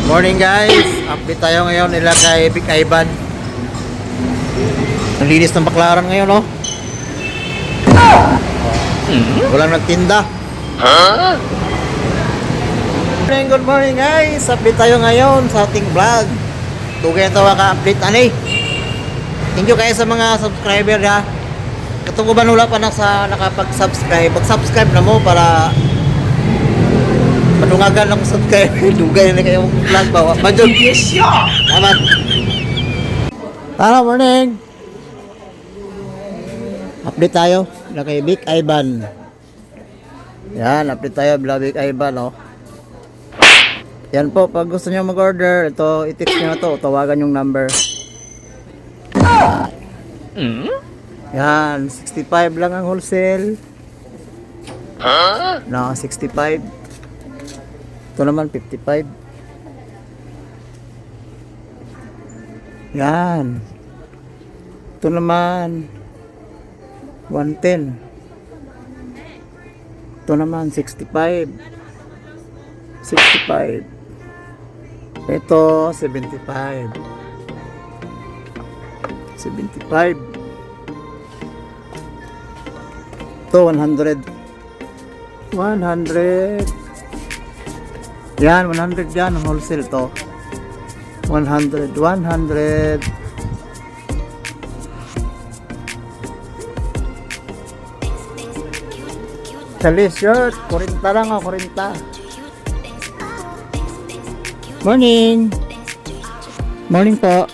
Morning guys, update tayo ngayon nila kay Big Ivan. Ang linis ng baklaran ngayon, no? Walang nagtinda. Good morning guys, update tayo ngayon sa ating vlog. Tugay ito ka-update ani. Thank you guys sa mga subscriber ha. Katong ba wala pa na sa nakapag-subscribe, mag-subscribe na mo para padungagan ng subscriber. Dugay na kayong vlog ba? Majod. Yes, yeah. Salamat. Hello, morning. Update tayo na kay Big Ivan. Yan, update tayo bila Big Ivan, oh. Yan po, pag gusto nyo mag-order, ito, i-text nyo na to, tawagan yung number. Yan, 65 lang ang wholesale. No, 65. Ito naman 55. Yan. Ito naman 110. Ito naman 65. 65. Ito 75. 75. Ito 100. 100. Yan, 100 yan, wholesale to. 100, 100. Tali shirt, 40 lang o, 40. Morning. Morning po.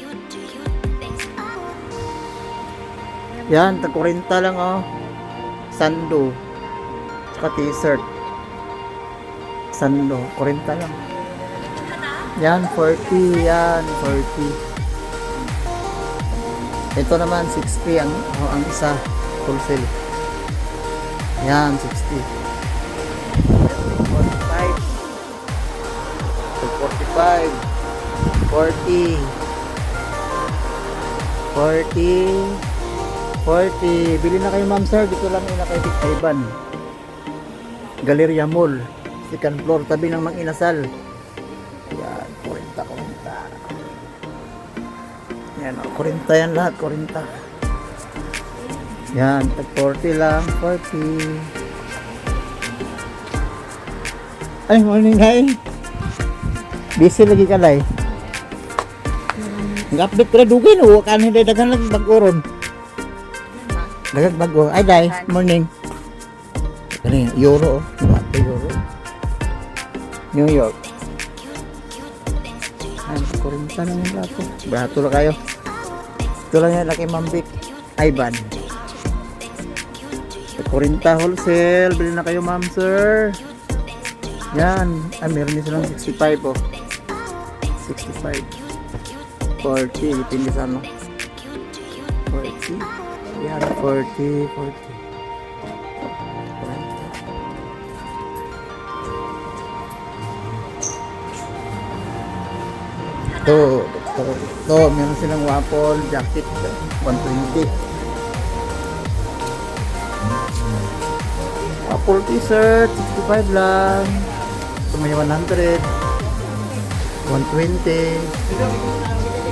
Yan, tag 40 lang o. Sando. Tsaka t-shirt. Sando, 40 lang. Yan, 40. Yan, 40. Ito naman, 60 ang isa. Wholesale. Yan, 60. 45. 45. 40. 40. 40. Bili na kayo, ma'am, sir. Dito lang yun na kay Big Ivan. Galleria Mall. Second floor, tabi ng Mang Inasal. Yan, 40. Yan, 40 yan lahat, 40. Yan, tag 40 lang, 40. Ay, morning, hi. Busy lagi ka, lai. Nag-update ko na dugay, no? Kan hindi dagan lang bago-ron. Dagan bago. Ay, dai, morning. Ano Euro, oh. Euro. New York. Ay, 40 na yung lato. Barato lang kayo. Ito lang yan, laki Ma'am Big Ivan. 40 wholesale. Bili na kayo, ma'am, sir. Yan. Ay, meron din silang 65, oh. 65. 40. Dipindi sa ano. 40. Yan, 40. 40. Ito, meron silang waffle jacket 120. Waffle t-shirt 65 lang. Ito may 100. 120.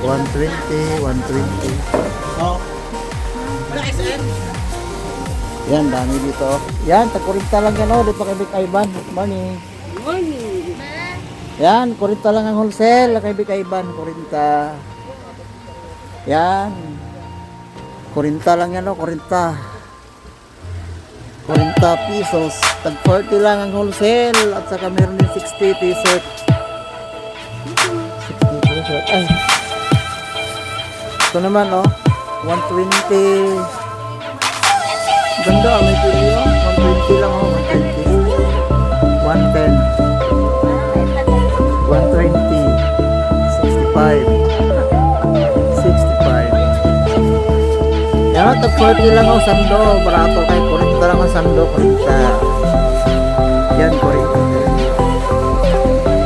120. 120. Oh. Yan, dami dito. Yan, tag-40 lang yan, oh. Dito kay Big Ivan. Morning. Morning. Yan, 40 lang ang wholesale kay Big Ivan, 40. Yan. 40 lang yan, o, 40. 40 pesos. Tag 40 lang ang wholesale at saka meron din 60 t-shirt. 60 t-shirt. Ay. Ito naman, oh. 120. Ganda, may pili, oh. 120 lang, oh. 120. 110. 120, 65, 65. Yan, tag 40 lang ang sando, barato kay 40 lang ang sando, 40. Yan, 40.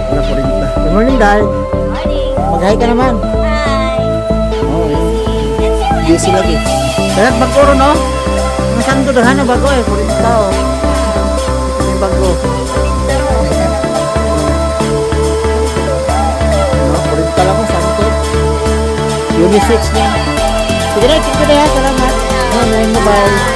Wala 40. Good morning, Day. Morning. Mag-hi ka naman. Hi. Oh, yan. Busy lagi. Kaya bago ron, no? Ang sando dahan na bago eh, 40 tao. Yung bago. 26 niya. Sige na, sige na, salamat. Bye-bye.